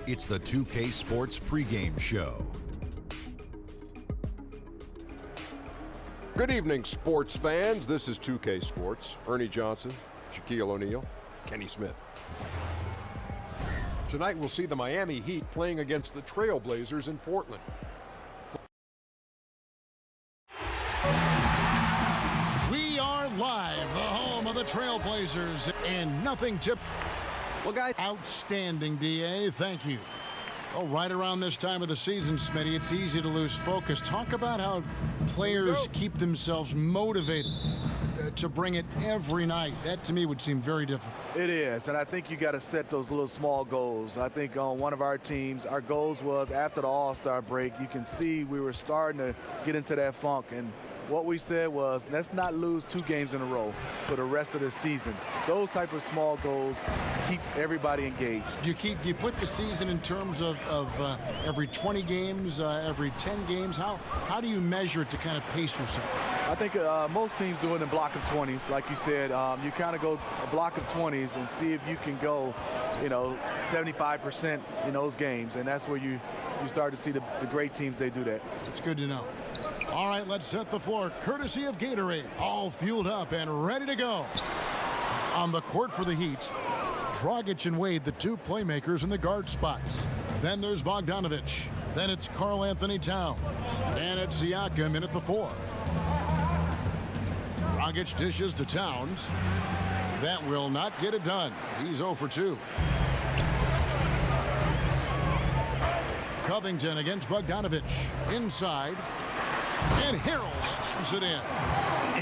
It's the 2K Sports pregame show. Good evening, sports fans. This is 2K Sports. Ernie Johnson, Shaquille O'Neal, Kenny Smith. Tonight we'll see the Miami Heat playing against the Trailblazers in Portland. We are live, the home of the Trailblazers, and nothing to... Well, guys, outstanding, DA. Thank you. Oh, right around this time of the season, Smitty, it's easy to lose focus. Talk about how players keep themselves motivated to bring it every night. That, to me, would seem very difficult. It is, and I think you got to set those little small goals. I think on one of our teams, our goals was after the All-Star break, you can see we were starting to get into that funk, and what we said was, let's not lose 2 games in a row for the rest of the season. Those type of small goals keeps everybody engaged. You put the season in terms of every 20 games, every 10 games? How do you measure it to kind of pace yourself? I think most teams do it in a block of 20s. Like you said, you kind of go a block of 20s and see if you can go, 75% in those games. And that's where you start to see the great teams, they do that. It's good to know. All right, let's set the floor, courtesy of Gatorade. All fueled up and ready to go. On the court for the Heat, Dragic and Wade, the 2 playmakers in the guard spots. Then there's Bogdanovich. Then it's Karl Anthony Towns. And it's Siakam in at the 4. Dragic dishes to Towns. That will not get it done. He's 0 for 2. Covington against Bogdanovich. Inside. And Harrell slams it in.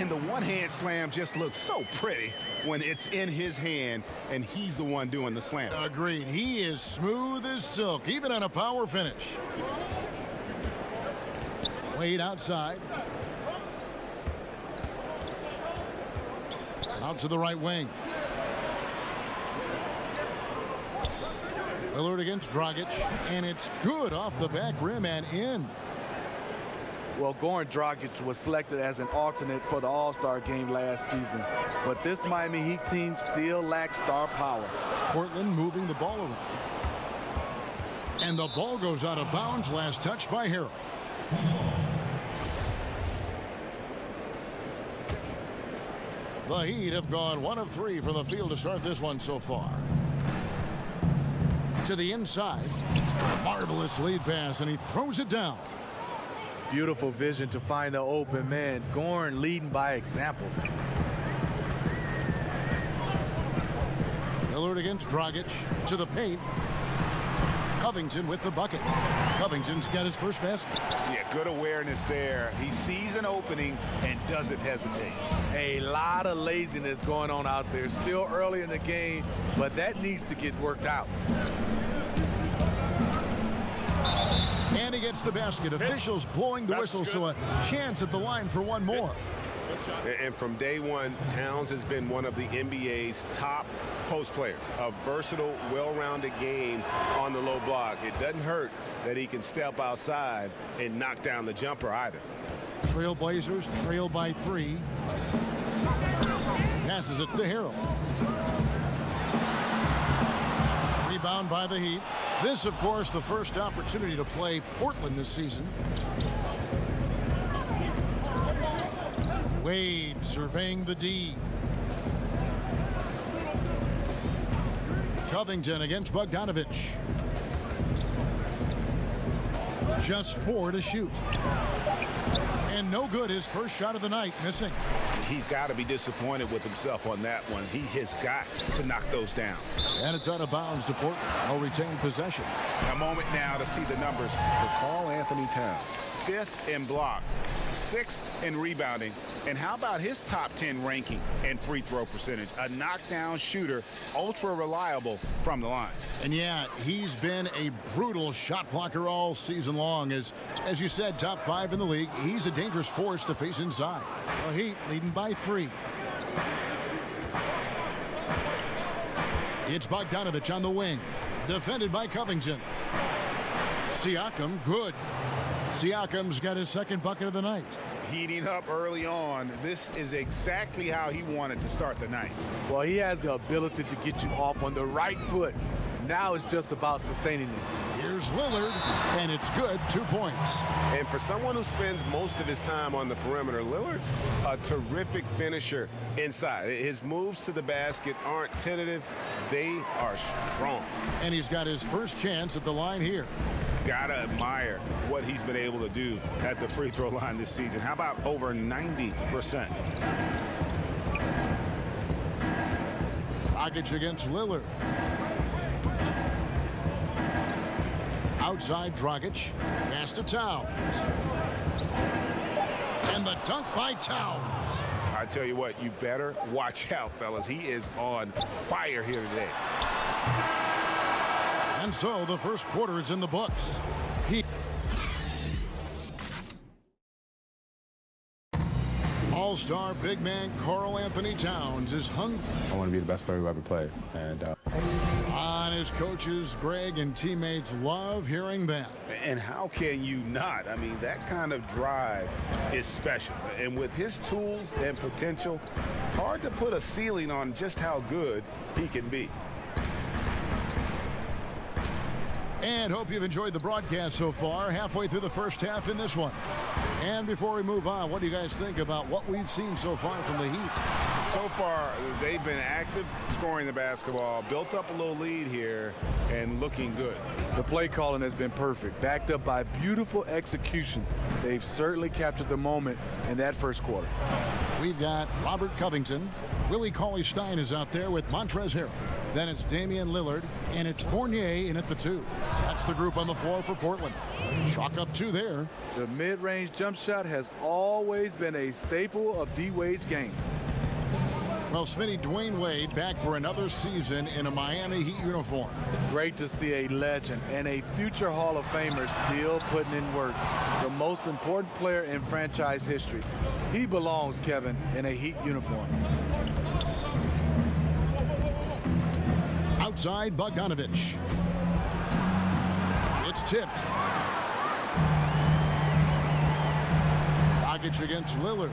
And the one-hand slam just looks so pretty when it's in his hand and he's the one doing the slam. Agreed. He is smooth as silk, even on a power finish. Wade outside. Out to the right wing. Lillard against Dragic, and it's good off the back rim and in. Well, Goran Dragic was selected as an alternate for the All-Star game last season, but this Miami Heat team still lacks star power. Portland moving the ball around. And the ball goes out of bounds, last touch by Harrell. The Heat have gone 1 of 3 from the field to start this one so far. To the inside. Marvelous lead pass, and he throws it down. Beautiful vision to find the open man. Goran leading by example. Lillard against Dragic. To the paint. Covington with the bucket. Covington's got his first basket. Yeah, good awareness there. He sees an opening and doesn't hesitate. A lot of laziness going on out there. Still early in the game, but that needs to get worked out. And he gets the basket. Officials blowing the whistle, so a chance at the line for one more. And from day one, Towns has been one of the NBA's top post players. A versatile, well-rounded game on the low block. It doesn't hurt that he can step outside and knock down the jumper either. Trailblazers trail by 3. Passes it to Harrell. Rebound by the Heat. This, of course, the first opportunity to play Portland this season. Wade surveying the D. Covington against Bogdanovich. Just 4 to shoot. And no good, his first shot of the night, missing. He's got to be disappointed with himself on that one. He has got to knock those down. And it's out of bounds to Portland. No retained possession. A moment now to see the numbers for Karl Anthony Towns. 5th in blocks, 6th in rebounding, and how about his top 10 ranking and free throw percentage? A knockdown shooter, ultra reliable from the line. And yeah, he's been a brutal shot blocker all season long. As you said, top 5 in the league. He's a dangerous force to face inside. The Heat leading by 3. It's Bogdanovich on the wing, defended by Covington. Siakam, good. Siakam's got his second bucket of the night. Heating up early on. This is exactly how he wanted to start the night. Well, he has the ability to get you off on the right foot. Now it's just about sustaining it. Here's Lillard, and it's good. 2 points. And for someone who spends most of his time on the perimeter, Lillard's a terrific finisher inside. His moves to the basket aren't tentative. They are strong. And he's got his first chance at the line here. Gotta admire what he's been able to do at the free throw line this season. How about over 90%? Dragic against Lillard. Outside Dragic. Pass to Towns. And the dunk by Towns. I tell you what, you better watch out, fellas. He is on fire here today. And so the first quarter is in the books. All-star big man Karl Anthony Towns is hungry. I want to be the best player who ever played. And On his coaches, Greg and teammates love hearing that. And how can you not? I mean, that kind of drive is special. And with his tools and potential, hard to put a ceiling on just how good he can be. And hope you've enjoyed the broadcast so far. Halfway through the first half in this one. And before we move on, what do you guys think about what we've seen so far from the Heat? So far, they've been active, scoring the basketball, built up a little lead here, and looking good. The play calling has been perfect, backed up by beautiful execution. They've certainly captured the moment in that first quarter. We've got Robert Covington. Willie Cauley-Stein is out there with Montrezl Harrell. Then it's Damian Lillard, and it's Fournier in at the 2. That's the group on the floor for Portland. Chalk up 2 there. The mid-range jump shot has always been a staple of D-Wade's game. Well, Smitty, Dwayne Wade back for another season in a Miami Heat uniform. Great to see a legend and a future Hall of Famer still putting in work. The most important player in franchise history. He belongs, Kevin, in a Heat uniform. Outside Bogdanovich. It's tipped. Dragic against Lillard.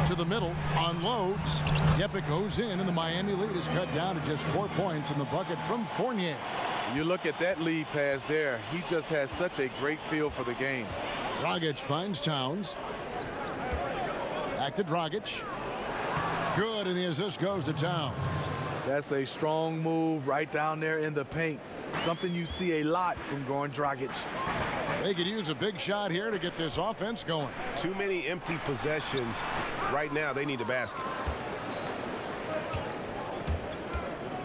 To the middle, unloads. Yep, it goes in, and the Miami lead is cut down to just 4 points in the bucket from Fournier. You look at that lead pass there. He just has such a great feel for the game. Dragic finds Towns. Back to Dragic. Good, and the assist goes to Towns. That's a strong move right down there in the paint. Something you see a lot from Goran Dragic. They could use a big shot here to get this offense going. Too many empty possessions. Right now, they need a basket.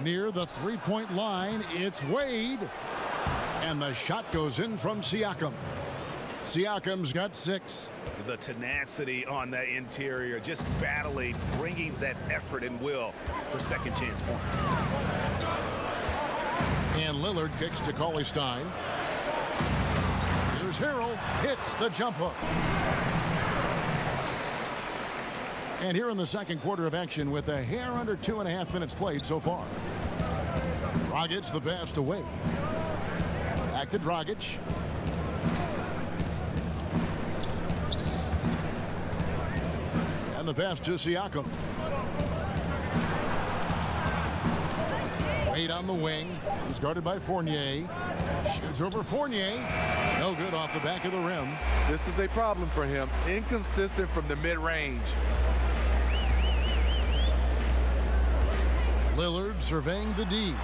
Near the three-point line, it's Wade. And the shot goes in from Siakam. Siakam's got 6. The tenacity on that interior, just battling, bringing that effort and will for second chance points. And Lillard kicks to Cauley-Stein. Here's Harrell, hits the jump hook. And here in the second quarter of action with a hair under 2.5 minutes played so far. Dragic the pass to Wade. Back to Dragic. And the pass to Siakam. Wade on the wing. He's guarded by Fournier. Shoots over Fournier. No good off the back of the rim. This is a problem for him. Inconsistent from the mid-range. Lillard surveying the D.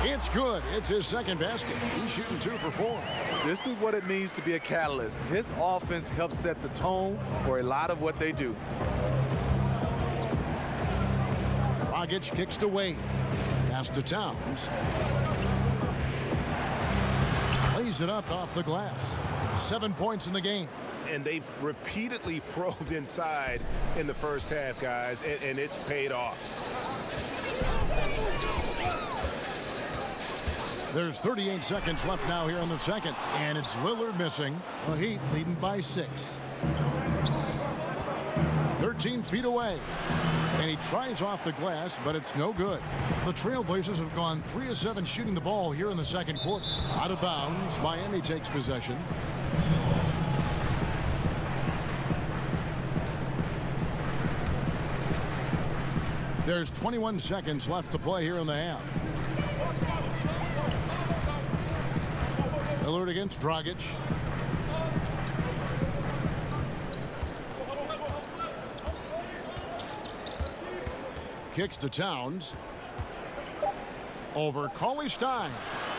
It's good. It's his second basket. He's shooting 2 for 4. This is what it means to be a catalyst. His offense helps set the tone for a lot of what they do. Dragic kicks to Wade. Pass to Towns. Lays it up off the glass. 7 points in the game. And they've repeatedly probed inside in the first half, guys, and it's paid off. There's 38 seconds left now here in the second, and it's Lillard missing. The Heat leading by 6. 13 feet away. And he tries off the glass, but it's no good. The Trailblazers have gone 3 of 7 shooting the ball here in the second quarter. Out of bounds, Miami takes possession. There's 21 seconds left to play here in the half. Lillard against Dragic. Kicks to Towns. Over Cauley Stein.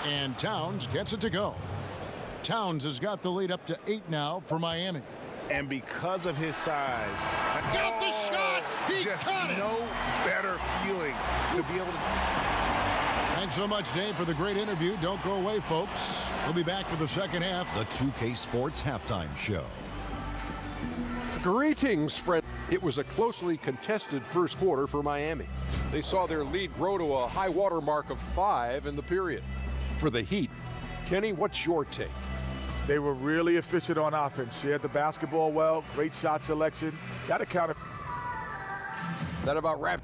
And Towns gets it to go. Towns has got the lead up to 8 now for Miami. And because of his size, Got the shot! He just got it! no better feeling to be able to. Thanks so much, Dave, for the great interview. Don't go away, folks. We'll be back for the second half. The 2K Sports Halftime Show. Greetings, friends. It was a closely contested first quarter for Miami. They saw their lead grow to a high water mark of 5 in the period. For the Heat, Kenny, what's your take? They were really efficient on offense. Shared the basketball well, great shot selection. Got to counter. That about wraps.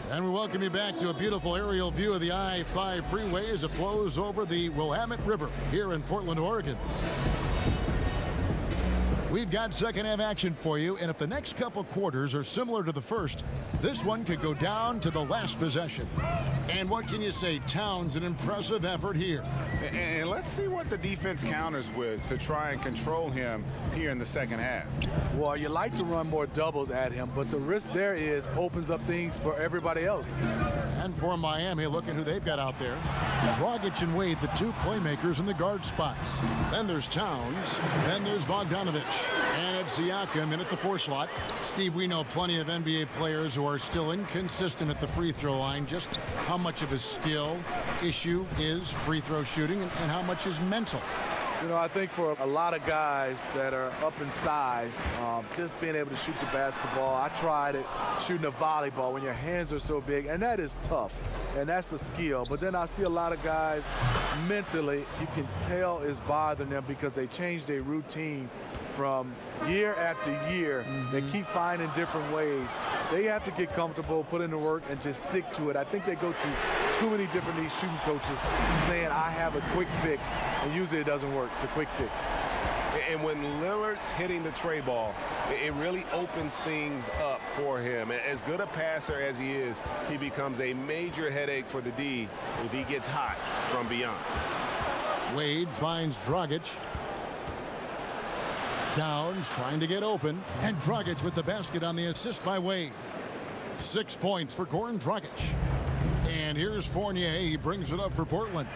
And we welcome you back to a beautiful aerial view of the I-5 freeway as it flows over the Willamette River here in Portland, Oregon. We've got second half action for you, and if the next couple quarters are similar to the first, this one could go down to the last possession. And what can you say? Towns, an impressive effort here. And let's see what the defense counters with to try and control him here in the second half. Well, you like to run more doubles at him, but the risk there is opens up things for everybody else. And for Miami, look at who they've got out there. Dragic and Wade, the two playmakers in the guard spots. Then there's Towns. Then there's Bogdanovich. And it's Siakam in at the 4 slot. Steve, we know plenty of NBA players who are still inconsistent at the free throw line. Just how much of a skill issue is free throw shooting and how much is mental? You know, I think for a lot of guys that are up in size, just being able to shoot the basketball. I tried it shooting a volleyball when your hands are so big, and that is tough, and that's a skill. But then I see a lot of guys mentally, you can tell is bothering them because they change their routine from year after year. They keep finding different ways. They have to get comfortable, put in the work, and just stick to it. I think they go to too many different these shooting coaches saying, I have a quick fix, and usually it doesn't work, the quick fix. And when Lillard's hitting the tray ball, it really opens things up for him. As good a passer as he is, he becomes a major headache for the D if he gets hot from beyond. Wade finds Dragic. Towns trying to get open, and Dragic with the basket on the assist by Wade. 6 points for Goran Dragic. And here's Fournier. He brings it up for Portland.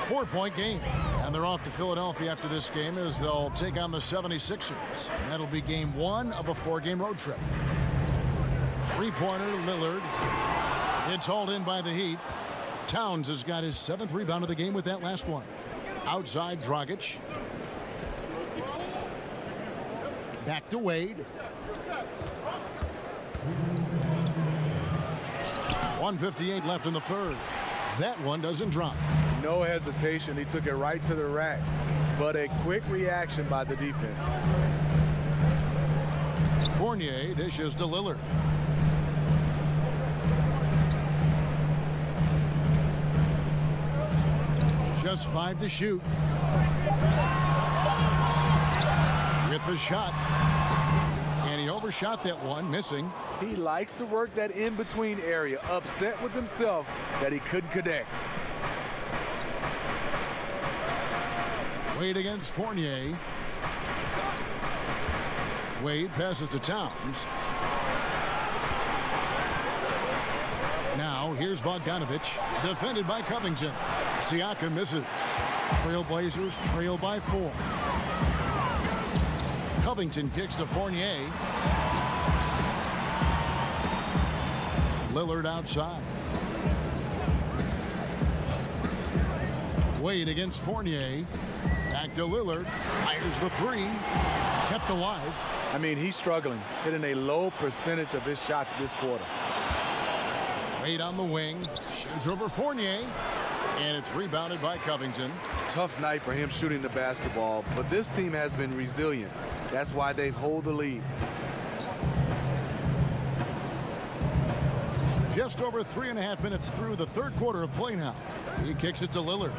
4-point game. And they're off to Philadelphia after this game as they'll take on the 76ers. And that'll be game 1 of a 4-game road trip. 3-pointer, Lillard. It's hauled in by the Heat. Towns has got his 7th rebound of the game with that last one. Outside, Dragic. Back to Wade. 1:58 left in the third. That one doesn't drop. No hesitation. He took it right to the rack, but a quick reaction by the defense. Fournier dishes to Lillard. Just 5 to shoot. With the shot. And he overshot that one, missing. He likes to work that in-between area, upset with himself that he couldn't connect. Wade against Fournier. Wade passes to Towns. Now here's Bogdanovich, defended by Covington. Siakam misses. Trailblazers trail by 4. Covington kicks to Fournier. Lillard outside. Wade against Fournier. Back to Lillard. Fires the 3. Kept alive. I mean, he's struggling, hitting a low percentage of his shots this quarter. Wade on the wing. Shoots over Fournier. And it's rebounded by Covington. Tough night for him shooting the basketball, but this team has been resilient. That's why they hold the lead. Just over 3.5 minutes through the third quarter of play now. He kicks it to Lillard.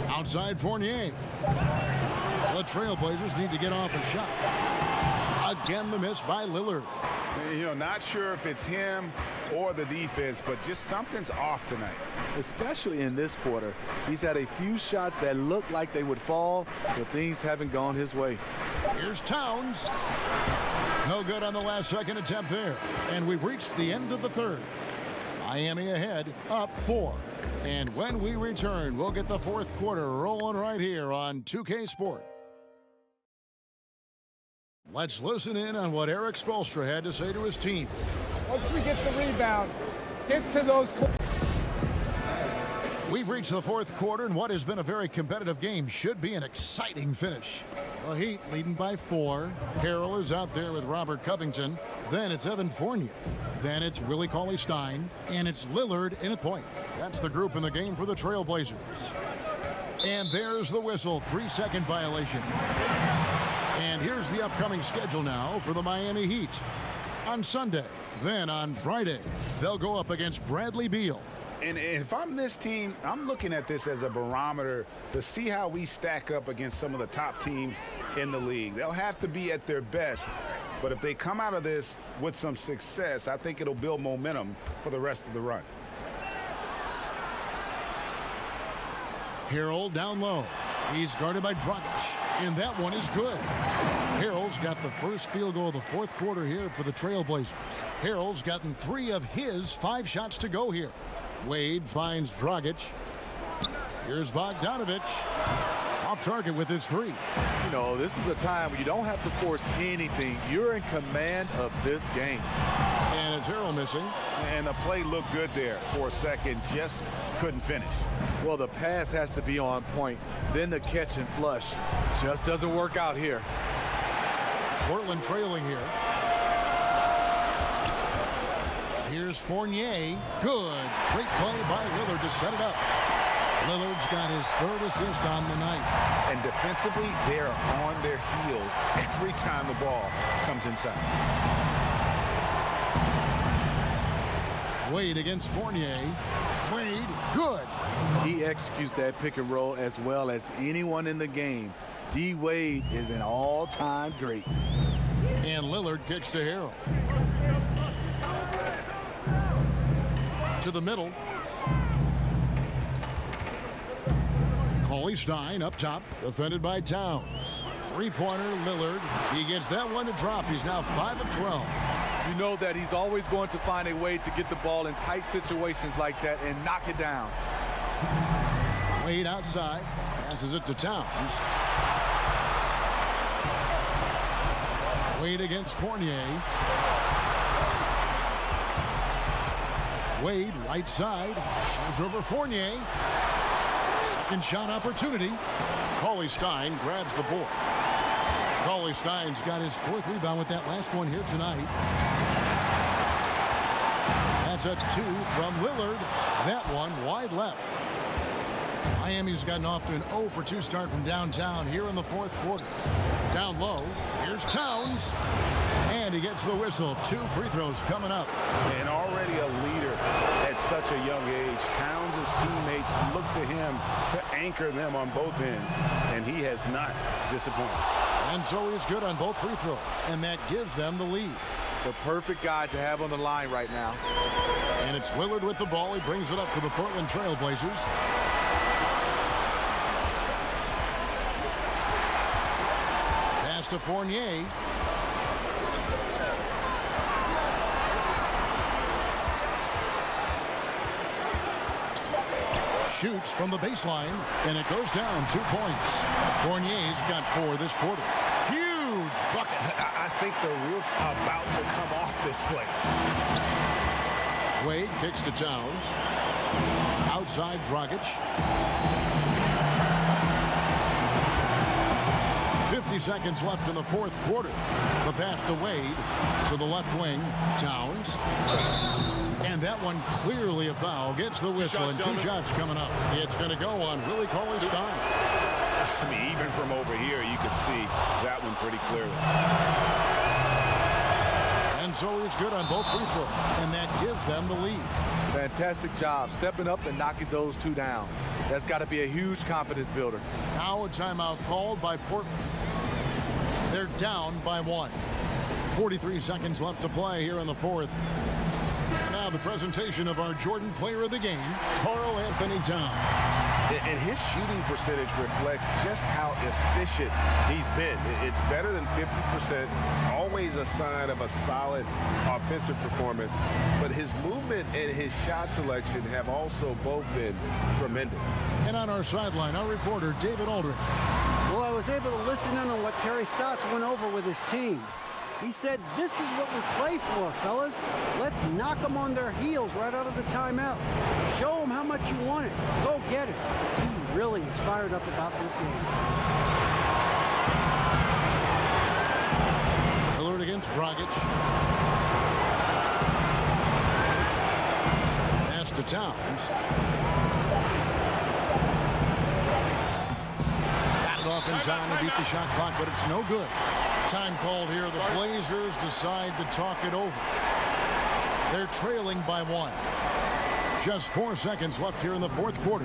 Outside Fournier. The Trailblazers need to get off a shot. Again, the miss by Lillard. You know, not sure if it's him or the defense, but just something's off tonight. Especially in this quarter. He's had a few shots that looked like they would fall, but things haven't gone his way. Here's Towns. No good on the last second attempt there. And we've reached the end of the third. Miami ahead, up 4. And when we return, we'll get the fourth quarter rolling right here on 2K Sport. Let's listen in on what Eric Spoelstra had to say to his team. Once we get the rebound, get to those. We've reached the fourth quarter, and what has been a very competitive game should be an exciting finish. The Heat leading by 4. Harrell is out there with Robert Covington. Then it's Evan Fournier. Then it's Willie Cauley-Stein. And it's Lillard in at point. That's the group in the game for the Trailblazers. And there's the whistle. 3-second violation. And here's the upcoming schedule now for the Miami Heat. On Sunday, then on Friday, they'll go up against Bradley Beal. And if I'm this team, I'm looking at this as a barometer to see how we stack up against some of the top teams in the league. They'll have to be at their best, but if they come out of this with some success, I think it'll build momentum for the rest of the run. Harrell down low. He's guarded by Dragic, and that one is good. Harrell's got the first field goal of the fourth quarter here for the Trailblazers. Harrell's gotten 3 of his 5 shots to go here. Wade finds Dragic. Here's Bogdanovic. Off target with his 3. You know, this is a time when you don't have to force anything. You're in command of this game. And it's Harrell missing. And the play looked good there for a second, just couldn't finish. Well, the pass has to be on point. Then the catch and flush just doesn't work out here. Portland trailing here. Here's Fournier. Good. Great play by Lillard to set it up. Lillard's got his 3rd assist on the night. And defensively, they are on their heels every time the ball comes inside. Wade against Fournier. Wade, good. He executes that pick and roll as well as anyone in the game. D. Wade is an all-time great. And Lillard kicks to Harrell. To the middle. Cauley-Stein up top, defended by Towns. 3-pointer, Lillard. He gets that one to drop. He's now 5 of 12. You know that he's always going to find a way to get the ball in tight situations like that and knock it down. Wade outside, passes it to Towns. Wade against Fournier. Wade right side, shoots over Fournier. Second shot opportunity. Cauley-Stein grabs the board. Cauley-Stein's got his 4th rebound with that last one here tonight. That's a 2 from Lillard. That one wide left. Miami's gotten off to an 0 for 2 start from downtown here in the fourth quarter. Down low, here's Towns. And he gets the whistle. 2 free throws coming up. And already a leader at such a young age. Towns' teammates look to him to anchor them on both ends, and he has not disappointed. And so he's good on both free throws, and that gives them the lead. The perfect guy to have on the line right now. And it's Lillard with the ball. He brings it up for the Portland Trailblazers. Pass to Fournier. Shoots from the baseline, and it goes down 2 points. Fournier's got 4 this quarter. Huge bucket. I think the roof's about to come off this place. Wade kicks to Towns. Outside Dragic. 50 seconds left in the fourth quarter. The pass to Wade to the left wing. Towns. And that one clearly a foul. Gets the whistle, and 2 shots coming up. It's going to go on Willie Cauley-Stein. I mean, even from over here, you could see that one pretty clearly. And so he's good on both free throws, and that gives them the lead. Fantastic job stepping up and knocking those 2 down. That's got to be a huge confidence builder. Now a timeout called by Portland. They're down by 1. 43 seconds left to play here in the fourth. Now the presentation of our Jordan Player of the Game, Karl Anthony Towns. And his shooting percentage reflects just how efficient he's been. It's better than 50%, always a sign of a solid offensive performance. But his movement and his shot selection have also both been tremendous. And on our sideline, our reporter, David Aldridge. Well, I was able to listen in on what Terry Stotts went over with his team. He said, this is what we play for, fellas. Let's knock them on their heels right out of the timeout. Show them how much you want it. Go get it. He really is fired up about this game. Alert against Dragic. Pass to Towns. Got it off in time to beat the shot clock, but it's no good. Time called here. The Blazers decide to talk it over. They're trailing by 1. Just 4 seconds left here in the fourth quarter.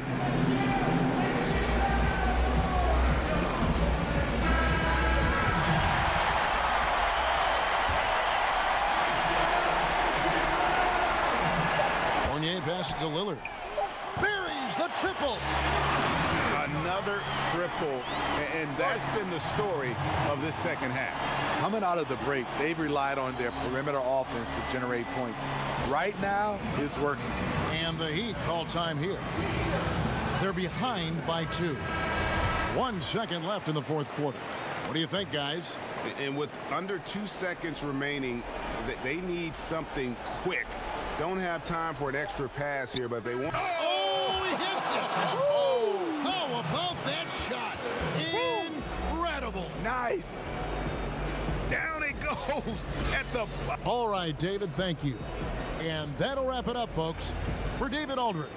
Fournier passes to Lillard. Buries the triple. Another triple, and that's been the story of this second half. Coming out of the break, they've relied on their perimeter offense to generate points. Right now, it's working. And the Heat call time here. They're behind by 2. 1 second left in the fourth quarter. What do you think, guys? And with under 2 seconds remaining, they need something quick. Don't have time for an extra pass here, but they want... Oh, he hits it! Oh, how about that shot? Incredible! Nice! Down it goes at the... All right, David, thank you. And that'll wrap it up, folks. For David Aldridge,